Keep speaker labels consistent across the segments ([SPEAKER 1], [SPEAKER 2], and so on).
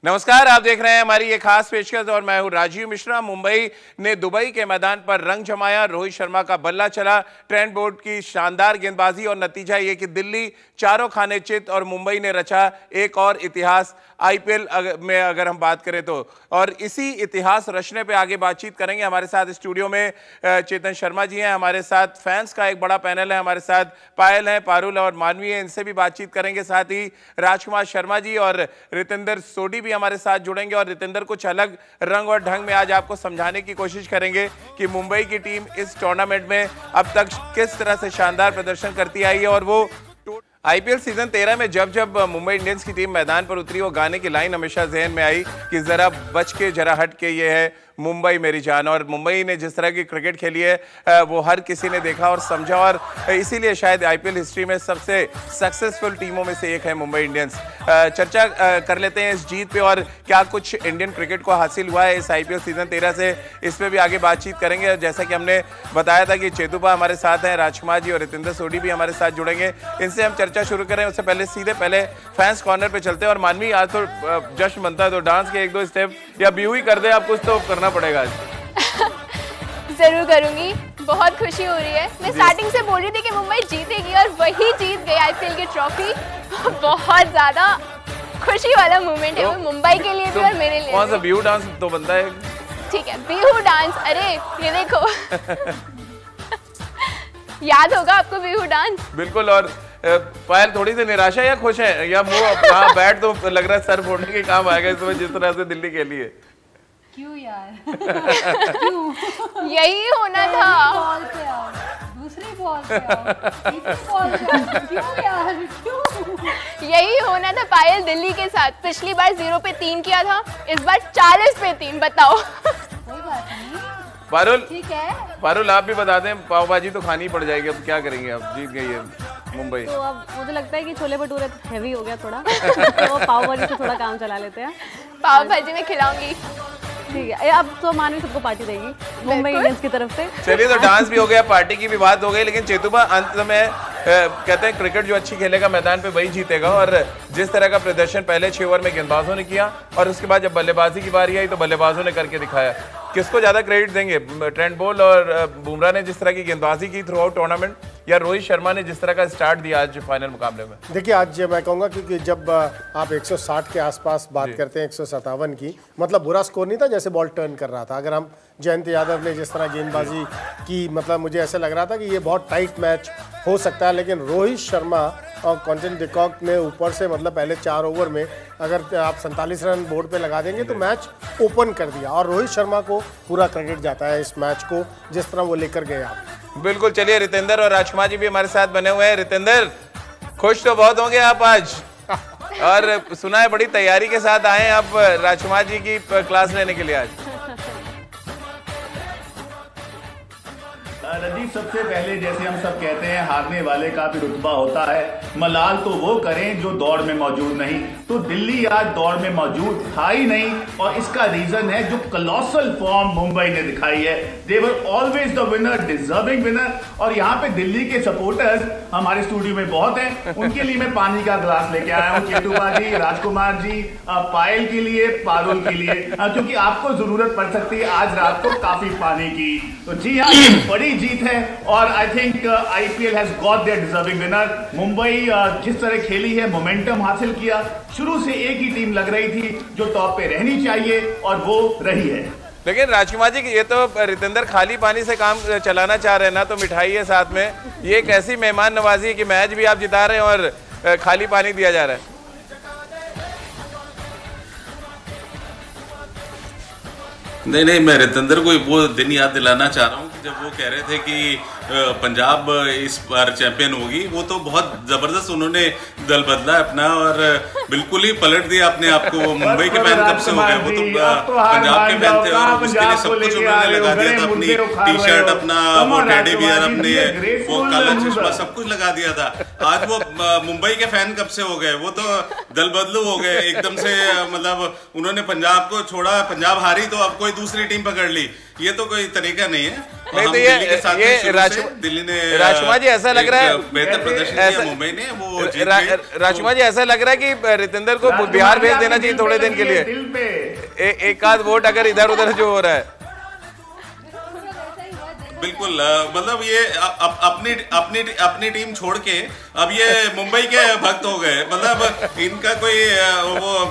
[SPEAKER 1] नमस्कार, आप देख रहे हैं हमारी ये खास पेशकश और मैं हूं राजीव मिश्रा। मुंबई ने दुबई के मैदान पर रंग जमाया, रोहित शर्मा का बल्ला चला, ट्रेंट बोल्ट की शानदार गेंदबाजी और नतीजा ये कि दिल्ली चारों खाने चित और मुंबई ने रचा एक और इतिहास आईपीएल में अगर हम बात करें तो। और इसी इतिहास रचने पे आगे बातचीत करेंगे। हमारे साथ स्टूडियो में चेतन शर्मा जी हैं, हमारे साथ फैंस का एक बड़ा पैनल है, हमारे साथ पायल है, पारुल और मानवी है, इनसे भी बातचीत करेंगे। साथ ही राजकुमार शर्मा जी और रितेंद्र सोडी भी हमारे साथ जुड़ेंगे और रितेंद्र कुछ अलग रंग और ढंग में आज आपको समझाने की कोशिश करेंगे कि मुंबई की टीम इस टूर्नामेंट में अब तक किस तरह से शानदार प्रदर्शन करती आई है। और वो आईपीएल सीजन 13 में जब मुंबई इंडियंस की टीम मैदान पर उतरी, वो गाने की लाइन हमेशा जहन में आई कि जरा बच के जरा हट के, ये है मुंबई मेरी जान। और मुंबई ने जिस तरह की क्रिकेट खेली है वो हर किसी ने देखा और समझा, और इसीलिए शायद आईपीएल हिस्ट्री में सबसे सक्सेसफुल टीमों में से एक है मुंबई इंडियंस। चर्चा कर लेते हैं इस जीत पे और क्या कुछ इंडियन क्रिकेट को हासिल हुआ है इस आईपीएल सीजन 13 से, इस पर भी आगे बातचीत करेंगे। जैसा कि हमने बताया था कि चेतुपा हमारे साथ हैं, राजकुमार जी और रितेंद्र सोडी भी हमारे साथ जुड़ेंगे, इनसे हम चर्चा शुरू करें। उससे पहले सीधे फैंस कॉर्नर पे चलते हैं। और मानवी, आज तो जश्न बनता है तो डांस के एक दो स्टेप या ब्यू ही कर दे, आप कुछ तो करना पड़ेगा आज।
[SPEAKER 2] जरूर करूंगी, बहुत खुशी हो रही है। मैं स्टार्टिंग से बोल रही थी कि मुंबई जीतेगी और वही जीत गई आईपीएल की ट्रॉफी। बहुत ज्यादा खुशी वाला मोमेंट है वो मुंबई के लिए भी और मेरे लिए।
[SPEAKER 1] कौन सा ब्यू डांस तो बनता है? ठीक
[SPEAKER 2] है, ब्यू डांस। अरे ये देखो याद होगा आपको ब्यू डांस?
[SPEAKER 1] बिल्कुल। और पायल थोड़ी सी निराशा या खुश है या मुंह बैठ तो लग रहा है सर फोड़ने के काम आएगा इस समय जिस तरह से दिल्ली खेली है?
[SPEAKER 3] क्यों यार क्यों?
[SPEAKER 2] यही होना था।
[SPEAKER 3] बॉल पे आओ, दूसरी बॉल पे आओ, तीसरी बॉल पे आओ। क्यों यार क्यों?
[SPEAKER 2] यही होना था पायल दिल्ली के साथ। पिछली बार 0 पे 3 किया था, इस बार 40 पे 3। बताओ।
[SPEAKER 3] कोई बात नहीं
[SPEAKER 1] पारुल,
[SPEAKER 3] ठीक है।
[SPEAKER 1] पारुल आप भी बता दें, पाव भाजी तो खानी पड़ जाएगी, अब क्या करेंगे? अब जीत गई है मुंबई।
[SPEAKER 4] तो अब मुझे लगता है कि छोले भटूरे हैवी हो गया थोड़ा तो पाव भाजी से थोड़ा काम चला लेते हैं।
[SPEAKER 2] पाव भाजी में खिलाऊंगी,
[SPEAKER 4] ठीक है। अब तो मानवी सबको पार्टी देगी मुंबई इंडियंस की तरफ से।
[SPEAKER 1] चलिए, तो डांस भी हो गया, पार्टी की भी बात हो गई, लेकिन चेतुपा अंत में कहते हैं क्रिकेट जो अच्छी खेलेगा मैदान पे वही जीतेगा। और जिस तरह का प्रदर्शन पहले 6 ओवर में गेंदबाजों ने किया और उसके बाद जब बल्लेबाजी की बारी आई तो बल्लेबाजों ने करके दिखाया। किसको ज्यादा क्रेडिट देंगे, ट्रेंट बोल्ट और बुमराह ने जिस तरह की गेंदबाजी की थ्रू आउट टूर्नामेंट, या रोहित शर्मा ने जिस तरह का स्टार्ट दिया आज फाइनल मुकाबले में?
[SPEAKER 5] देखिए, आज मैं कहूँगा क्योंकि जब आप 160 के आसपास बात करते हैं, 157 की, मतलब बुरा स्कोर नहीं था जैसे बॉल टर्न कर रहा था। अगर हम जयंत यादव ने जिस तरह गेंदबाजी की, मतलब मुझे ऐसा लग रहा था कि ये बहुत टाइट मैच हो सकता है। लेकिन रोहित शर्मा और क्विंटन डी कॉक ने ऊपर से, मतलब पहले 4 ओवर में अगर आप 47 रन बोर्ड पे लगा देंगे तो मैच ओपन कर दिया। और रोहित शर्मा को पूरा क्रेडिट जाता है इस मैच को, जिस तरह वो लेकर गए आप।
[SPEAKER 1] बिल्कुल। चलिए, रितेंद्र और राजकुमार जी भी हमारे साथ बने हुए हैं। रितेंद्र, खुश तो बहुत होंगे आप आज, और सुना है बड़ी तैयारी के साथ आए आप राजकुमार जी की क्लास लेने के लिए आज।
[SPEAKER 6] रदीप, सबसे पहले जैसे हम सब कहते हैं हारने वाले का भी रुतबा होता है, मलाल तो वो करें जो दौड़ में मौजूद नहीं। तो दिल्ली आज दौड़ में मौजूद था ही नहीं, और इसका रीजन है जो कॉलोसल फॉर्म मुंबई ने दिखाई है। They were always the winner, deserving winner. और यहाँ पे दिल्ली के सपोर्टर्स हमारे स्टूडियो में बहुत हैं, उनके लिए मैं पानी का गिलास लेके आया हूँ। चेतुपा जी, राजकुमार जी, पायल के लिए, पारुल के लिए, क्योंकि आपको जरूरत पड़ सकती है आज रात को काफी पानी की। तो जी हाँ, बड़ी जीत है और I think IPL has got their deserving winner. Mumbai जिस तरह खेली है, मोमेंटम हासिल किया, शुरू से एक ही टीम लग रही थी जो टॉप पे रहनी चाहिए और वो रही है।
[SPEAKER 1] लेकिन राजकुमार जी, ये तो रितेंद्र खाली पानी से काम चलाना चाह रहे हैं ना, तो मिठाई है साथ में, ये एक ऐसी मेहमान नवाजी है कि मैच भी आप जिता रहे हैं और खाली पानी दिया जा रहा है।
[SPEAKER 7] नहीं, मैं रितेंद्र को वो दिन याद दिलाना चाह रहा हूँ जब वो कह रहे थे कि पंजाब इस बार चैंपियन होगी। वो तो बहुत जबरदस्त उन्होंने दल बदला अपना और बिल्कुल ही पलट दिया अपने आप को। मुंबई के फैन कब से हो गए, वो तो पंजाब के फैन थे और उसके लिए सब कुछ उन्होंने लगा दिया था, अपनी टी शर्ट, अपना वो टेडी बियर, अपने वो काला चश्मा, सब कुछ लगा दिया था। आज वो मुंबई के फैन कब से हो गए, वो तो दल बदलू हो गए एकदम से। मतलब उन्होंने पंजाब को छोड़ा, पंजाब हारी तो अब कोई दूसरी टीम पकड़ ली, ये तो कोई तरीका नहीं है।
[SPEAKER 1] नहीं तो
[SPEAKER 7] दिल्ली ने
[SPEAKER 1] राजकुमार जी ऐसा लग रहा है
[SPEAKER 7] बेहतर प्रदर्शन किया मुंबई ने, वो जीत गई।
[SPEAKER 1] राजकुमार जी ऐसा लग रहा है कि रितेंद्र को बिहार भेज देना चाहिए थोड़े दिन के लिए, एक आध वोट अगर इधर उधर जो हो रहा है।
[SPEAKER 7] बिल्कुल, मतलब ये अपनी टीम छोड़ के अब ये मुंबई के भक्त हो गए। मतलब इनका कोई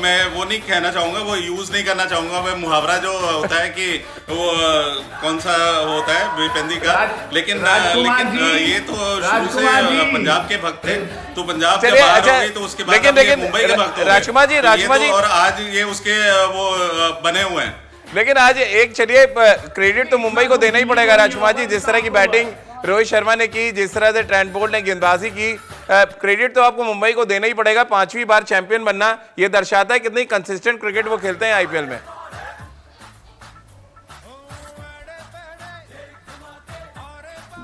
[SPEAKER 7] मैं वो नहीं कहना चाहूंगा, वो यूज नहीं करना चाहूंगा, मैं मुहावरा जो होता है कि वो कौन सा होता है विपेंदी का, लेकिन ये तो शुरू से पंजाब के भक्त थे, तो पंजाब से बाहर हो गई तो उसके बाद मुंबई के भक्त हो गए।
[SPEAKER 1] राजकुमार जी
[SPEAKER 7] और आज ये उसके वो बने हुए हैं।
[SPEAKER 1] लेकिन आज एक चलिए क्रेडिट तो मुंबई को देना ही पड़ेगा राजकुमार जी, जिस तरह की बैटिंग रोहित शर्मा ने की, जिस तरह से ट्रेंट बोल्ट ने गेंदबाजी की, क्रेडिट तो आपको मुंबई को देना ही पड़ेगा। 5वीं बार चैंपियन बनना ये दर्शाता है कितनी कंसिस्टेंट क्रिकेट वो खेलते हैं आईपीएल में।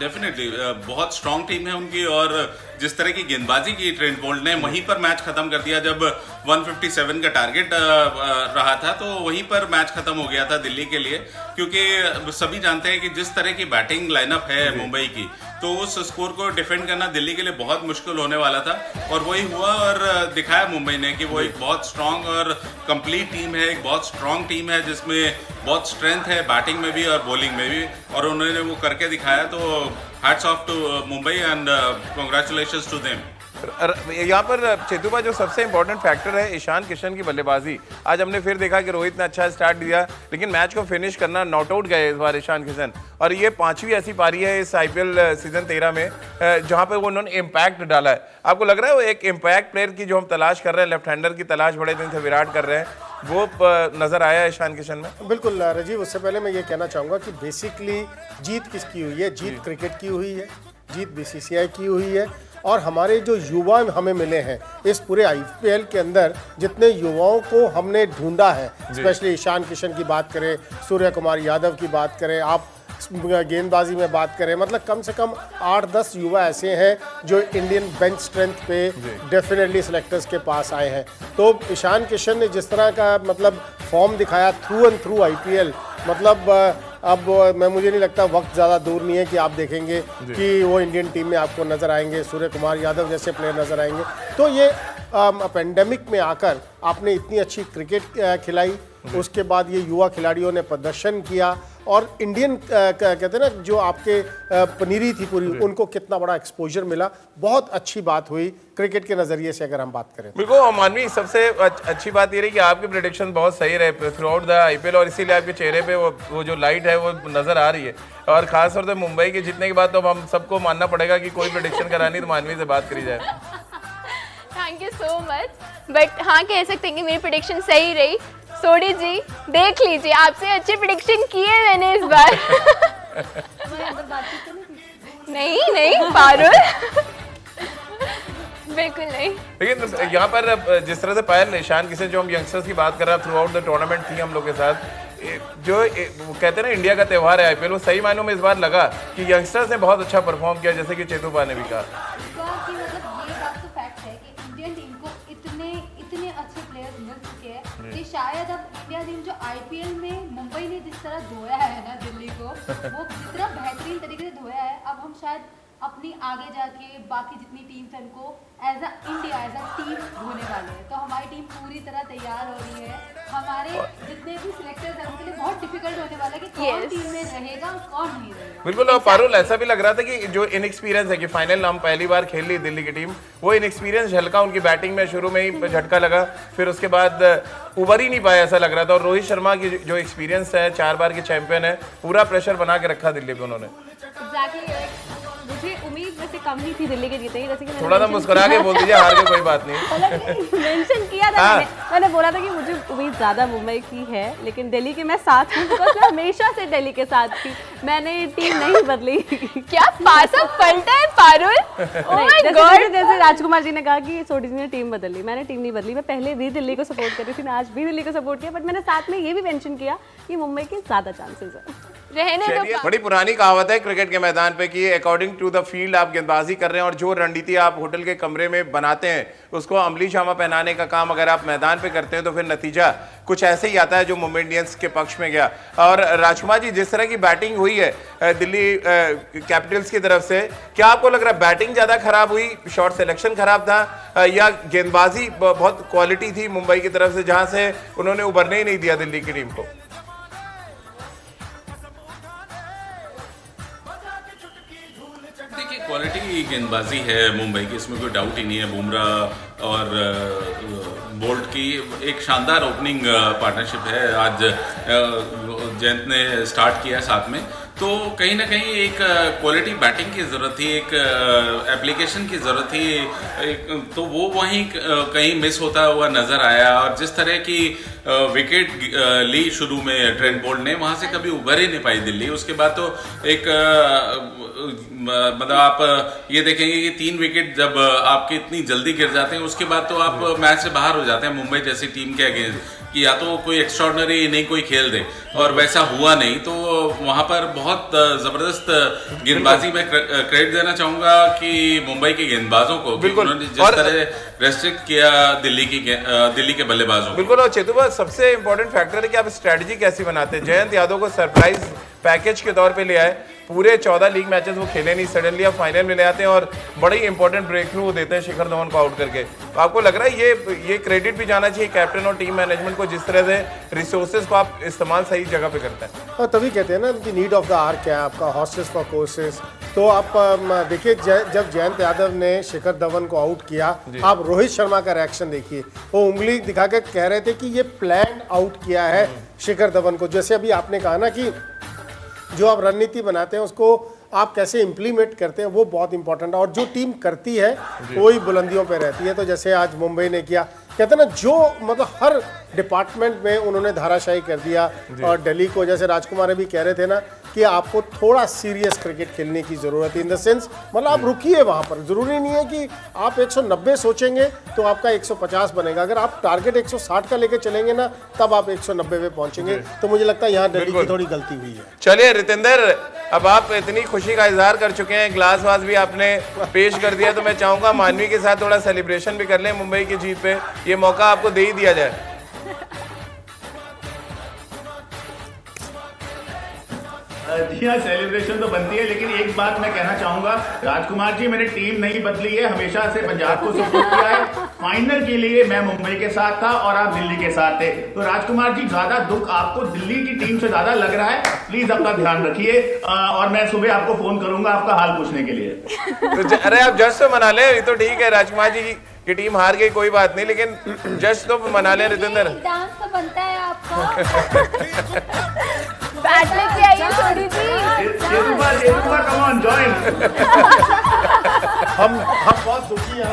[SPEAKER 7] डेफिनेटली बहुत स्ट्रॉन्ग टीम है उनकी, और जिस तरह की गेंदबाजी की ट्रेंट बोल्ट ने, वहीं पर मैच खत्म कर दिया। जब 157 का टारगेट रहा था तो वहीं पर मैच खत्म हो गया था दिल्ली के लिए, क्योंकि सभी जानते हैं कि जिस तरह की बैटिंग लाइनअप है मुंबई की, तो उस स्कोर को डिफेंड करना दिल्ली के लिए बहुत मुश्किल होने वाला था, और वही हुआ। और दिखाया मुंबई ने कि वो एक बहुत स्ट्रांग और कंप्लीट टीम है, एक बहुत स्ट्रांग टीम है जिसमें बहुत स्ट्रेंथ है बैटिंग में भी और बॉलिंग में भी, और उन्होंने वो करके दिखाया। तो hats off to Mumbai and congratulations to them.
[SPEAKER 1] यहाँ पर चेतुबा जो सबसे इंपॉर्टेंट फैक्टर है ईशान किशन की बल्लेबाजी। आज हमने फिर देखा कि रोहित ने अच्छा स्टार्ट दिया, लेकिन मैच को फिनिश करना, नॉट आउट गए इस बार ईशान किशन, और ये 5वीं ऐसी पारी है इस आईपीएल सीजन 13 में जहाँ पे उन्होंने इम्पैक्ट डाला है। आपको लग रहा है वो एक इम्पैक्ट प्लेयर की जो हम तलाश कर रहे हैं, लेफ्ट हैंडर की तलाश बड़े दिन से विराट कर रहे हैं, वो नजर आया ईशान किशन में?
[SPEAKER 5] बिल्कुल राजीव, उससे पहले मैं ये कहना चाहूँगा कि बेसिकली जीत किसकी हुई है? जीत क्रिकेट की हुई है, जीत बीसीसीआई की हुई है, और हमारे जो युवा हमें मिले हैं इस पूरे आईपीएल के अंदर, जितने युवाओं को हमने ढूंढा है, स्पेशली ईशान किशन की बात करें, सूर्य कुमार यादव की बात करें, आप गेंदबाजी में बात करें, मतलब कम से कम 8-10 युवा ऐसे हैं जो इंडियन बेंच स्ट्रेंथ पे डेफिनेटली सिलेक्टर्स के पास आए हैं। तो ईशान किशन ने जिस तरह का मतलब फॉर्म दिखाया थ्रू एंड थ्रू आईपीएल, मतलब अब मुझे नहीं लगता वक्त ज़्यादा दूर नहीं है कि आप देखेंगे कि वो इंडियन टीम में आपको नज़र आएंगे, सूर्य कुमार यादव जैसे प्लेयर नज़र आएंगे। तो ये पेंडेमिक में आकर आपने इतनी अच्छी क्रिकेट खिलाई, उसके बाद ये युवा खिलाड़ियों ने प्रदर्शन किया, और इंडियन कहते हैं ना जो आपके पनीरी थी पूरी, उनको कितना बड़ा एक्सपोजर मिला। बहुत अच्छी बात हुई क्रिकेट के नज़रिए से अगर हम बात करें।
[SPEAKER 1] बिल्कुल मानवी, सबसे अच्छी बात ये रही कि आपके प्रेडिक्शन बहुत सही रहे थ्रू आउट द आईपीएल, और इसीलिए आपके चेहरे पे वो जो लाइट है वो नज़र आ रही है। और खासतौर से मुंबई के जीतने के बाद तो हम सबको मानना पड़ेगा कि कोई प्रेडिक्शन करानी तो मानवी से बात करी जाए।
[SPEAKER 2] Thank you so much, but हाँ कह सकते हैं कि मेरी प्रेडिक्शन सही रही। सोडी जी देख लीजिए, आपसे अच्छी प्रेडिक्शन की है मैंने इस बार। नहीं पारुल, बिल्कुल नहीं।
[SPEAKER 1] लेकिन यहाँ पर जिस तरह से पायल ईशान किशन, जो हम यंगस्टर्स की बात कर रहे हैं, थ्रू आउट द टूर्नामेंट थी हम लोग के साथ, जो कहते हैं ना इंडिया का त्यौहार है आईपीएल, वो सही मायनों में इस बार लगा कि यंगस्टर्स ने बहुत अच्छा परफॉर्म किया, जैसे कि चेतुपा ने भी कहा।
[SPEAKER 3] शायद अब इंडिया टीम जो आईपीएल में मुंबई ने जिस तरह धोया है ना दिल्ली को, वो जितना बेहतरीन तरीके से धोया है, अब हम शायद अपनी आगे जाके बाकी जितनी टीम्स हैं उनको as a India as a team धोने वाले हैं। तो हमारी टीम पूरी तरह तैयार हो रही है। हमारे जितने भी सिलेक्टर्स हैं उनके लिए बहुत डिफिकल्ट होने वाला है कि कौन टीम में रहेगा और कौन नहीं रहेगा।
[SPEAKER 1] बिल्कुल, और पारुल ऐसा भी लग रहा था कि जो इनएक्सपीरियंस है कि फाइनल हम पहली बार खेल ली दिल्ली की टीम, वो इनएक्सपीरियंस झलका उनकी बैटिंग में, शुरू में ही झटका लगा, फिर उसके बाद उबर ही नहीं पाया ऐसा लग रहा था। और रोहित शर्मा की जो एक्सपीरियंस है, 4 बार के चैंपियन है, पूरा प्रेशर बना के रखा दिल्ली पे उन्होंने।
[SPEAKER 4] मुझे उम्मीद वैसे कम ही थी दिल्ली के जीतेगी, जैसे कि
[SPEAKER 1] थोड़ा सा मुस्कुरा के बोल दीजिए, हार के कोई बात नहीं।
[SPEAKER 4] मेंशन किया था मैंने बोला था कि मुझे उम्मीद ज्यादा मुंबई की है, लेकिन दिल्ली के मैं साथ हूँ, बिकॉज़ मैं हमेशा से दिल्ली के साथ थी, मैंने टीम नहीं बदली।
[SPEAKER 2] क्या पासा पलटा है पारुल? ओह माय गॉड,
[SPEAKER 4] जैसे राजकुमार जी ने कहा कि सोडी जी ने टीम बदली, मैंने टीम नहीं बदली। मैं पहले भी दिल्ली को सपोर्ट कर रही थी, आज भी दिल्ली को सपोर्ट किया, बट मैंने साथ में ये भी मेंशन किया कि मुंबई के ज्यादा चांसेस है।
[SPEAKER 2] रहने दो।
[SPEAKER 1] बड़ी पुरानी कहावत है क्रिकेट के मैदान पे कि according to the the field आप गेंदबाजी कर रहे हैं और जो रणनीति आप होटल के कमरे में बनाते हैं उसको अमली जामा पहनाने का काम अगर आप मैदान पे करते हैं तो फिर नतीजा कुछ ऐसे ही आता है जो मुंबई इंडियंस के पक्ष में गया। और राजकुमार जी, जिस तरह की बैटिंग हुई है दिल्ली कैपिटल्स की तरफ से, क्या आपको लग रहा है बैटिंग ज़्यादा खराब हुई, शॉट सिलेक्शन खराब था, या गेंदबाजी बहुत क्वालिटी थी मुंबई की तरफ से जहां से उन्होंने उभरने ही नहीं दिया दिल्ली की टीम को?
[SPEAKER 7] देखिए, क्वालिटी गेंदबाजी है मुंबई की, इसमें कोई डाउट ही नहीं है। बुमराह और बोल्ट की एक शानदार ओपनिंग पार्टनरशिप है। आज जयंत ने स्टार्ट किया साथ में, तो कहीं ना कहीं एक क्वालिटी बैटिंग की ज़रूरत थी, एक एप्लीकेशन की ज़रूरत थी, तो वो वहीं कहीं मिस होता हुआ नज़र आया। और जिस तरह की विकेट ली शुरू में ट्रेंट बोल्ट ने, वहाँ से कभी उभर ही नहीं पाई दिल्ली। उसके बाद तो एक मतलब आप ये देखेंगे कि 3 विकेट जब आपके इतनी जल्दी गिर जाते हैं, उसके बाद तो आप मैच से बाहर हो जाते हैं मुंबई जैसी टीम के अगेंस्ट, कि या तो कोई एक्स्ट्राऑर्डिनरी इनिंग कोई खेल दे, और वैसा हुआ नहीं। तो वहां पर बहुत जबरदस्त गेंदबाजी में क्रेडिट देना चाहूंगा कि मुंबई के गेंदबाजों को, उन्होंने जिस तरह रेस्ट्रिक्ट किया दिल्ली के बल्लेबाजों को।
[SPEAKER 1] बिल्कुल। और चेतुबा, सबसे इंपॉर्टेंट फैक्टर है कि आप स्ट्रेटजी कैसी बनाते हैं। जयंत यादव को सरप्राइज पैकेज के तौर पे ले आए, पूरे 14 लीग मैचेस वो खेले नहीं, सडनली आप फाइनल में ले आते हैं और बड़ी इंपॉर्टेंट ब्रेक थ्रू देते हैं शिखर धवन को आउट करके। तो आपको लग रहा है ये क्रेडिट भी जाना चाहिए कैप्टन और टीम मैनेजमेंट को, जिस तरह से रिसोर्सेज को आप इस्तेमाल सही जगह पे करते हैं।
[SPEAKER 5] और तभी कहते हैं ना कि नीड ऑफ द आवर क्या है आपका, हॉर्सेस फॉर कोर्सेस। तो आप देखिए, जब जयंत यादव ने शिखर धवन को आउट किया, आप रोहित शर्मा का रिएक्शन देखिए, वो उंगली दिखा के कह रहे थे कि ये प्लान आउट किया है शिखर धवन को। जैसे अभी आपने कहा ना कि जो आप रणनीति बनाते हैं उसको आप कैसे इम्प्लीमेंट करते हैं, वो बहुत इंपॉर्टेंट है। और जो टीम करती है वो ही बुलंदियों पे रहती है। तो जैसे आज मुंबई ने किया, कहते हैं ना, जो मतलब हर डिपार्टमेंट में उन्होंने धाराशाही कर दिया। और दिल्ली को, जैसे राजकुमार भी कह रहे थे ना, कि आपको थोड़ा सीरियस क्रिकेट खेलने की ज़रूरत है, इन द सेंस मतलब आप रुकिए वहाँ पर। ज़रूरी नहीं है कि आप 190 सोचेंगे तो आपका 150 बनेगा। अगर आप टारगेट 160 का लेके चलेंगे ना, तब आप 190 पे पहुँचेंगे। तो मुझे लगता है यहाँ दिल्ली की थोड़ी गलती हुई है।
[SPEAKER 1] चलिए रितेंद्र, अब आप इतनी खुशी का इजहार कर चुके हैं, ग्लास वास भी आपने पेश कर दिया, तो मैं चाहूँगा मानवी के साथ थोड़ा सेलिब्रेशन भी कर लें मुंबई की जीत पे। ये मौका आपको दे ही दिया जाए।
[SPEAKER 6] जी हाँ, सेलिब्रेशन तो बनती है, लेकिन एक बात मैं कहना चाहूंगा, राजकुमार जी, मेरी टीम नहीं बदली है, हमेशा से पंजाब को सपोर्ट किया है। फाइनल के लिए मैं मुंबई के साथ था और आप दिल्ली के साथ थे। तो राजकुमार जी, ज्यादा दुख आपको दिल्ली की टीम से ज्यादा लग रहा है, प्लीज अपना ध्यान रखिए। और मैं सुबह आपको फोन करूंगा आपका हाल पूछने के लिए।
[SPEAKER 1] तो अरे आप जश्न तो मना लें, ये तो ठीक है, राजकुमार जी की टीम हार गई कोई बात नहीं, लेकिन जश्न तो मना लें रितेंद्र।
[SPEAKER 3] डांस तो बनता है आपका।
[SPEAKER 2] बैट लेके आइए थोड़ी सी।
[SPEAKER 6] Come on, join.
[SPEAKER 5] हम बहुत दुखी हैं।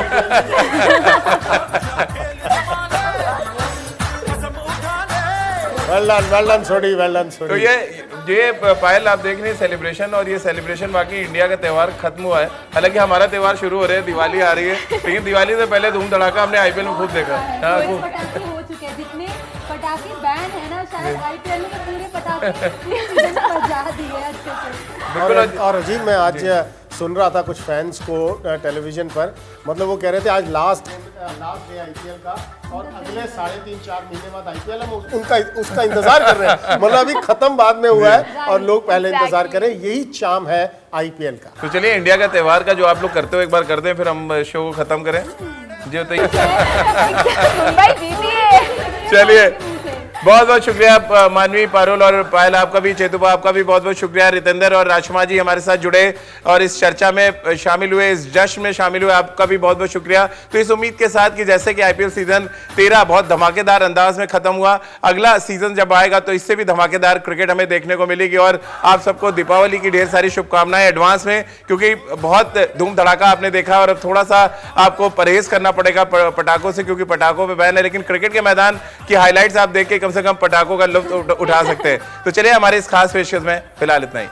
[SPEAKER 5] वेल डन सोडी।
[SPEAKER 1] तो ये पायल, आप देख रहे हैं सेलिब्रेशन, और ये सेलिब्रेशन बाकी इंडिया का त्यौहार खत्म हुआ है। हालांकि हमारा त्यौहार शुरू हो रहा है, दिवाली आ रही है, लेकिन दिवाली से पहले धूम धड़ाका हमने आईपीएल में खूब देखा। हाँ,
[SPEAKER 3] पटाखे हो चुके हैं, जितने पटाखे बैन है ना, शायद आईपीएल में पूरे पटाखे बजा दिए अच्छे से।
[SPEAKER 5] और अजीब, मैं आज सुन रहा था कुछ फैंस को टेलीविजन पर, मतलब वो कह रहे थे आज लास्ट डे आईपीएल का, और अगले 3.5-4 महीने बाद आईपीएल हम उसका इंतजार कर रहे हैं। मतलब अभी खत्म बाद में हुआ है और लोग पहले इंतजार करें, यही चाम है आईपीएल का।
[SPEAKER 1] तो चलिए, इंडिया का त्यौहार का जो आप लोग करते हो एक बार कर दें, फिर हम शो को खत्म करें। जो तो
[SPEAKER 2] मुंबई जीती है।
[SPEAKER 1] चलिए, बहुत बहुत शुक्रिया मानवी, पारुल और पायल, आपका भी, चेतुबा आपका भी बहुत बहुत शुक्रिया। रितेंद्र और राजकुमार जी हमारे साथ जुड़े और इस चर्चा में शामिल हुए, इस जश्न में शामिल हुए, आपका भी बहुत बहुत शुक्रिया। तो इस उम्मीद के साथ कि जैसे कि आईपीएल सीजन 13 बहुत धमाकेदार अंदाज में खत्म हुआ, अगला सीजन जब आएगा तो इससे भी धमाकेदार क्रिकेट हमें देखने को मिलेगी। और आप सबको दीपावली की ढेर सारी शुभकामनाएं एडवांस में, क्योंकि बहुत धूम धड़ाका आपने देखा और अब थोड़ा सा आपको परहेज करना पड़ेगा पटाखों से, क्योंकि पटाखों पे बैन है, लेकिन क्रिकेट के मैदान की हाईलाइट्स आप देख के कम से कम पटाखों का लुत्फ उठा सकते हैं। तो चलिए, हमारे इस खास पेशकश में फिलहाल इतना ही।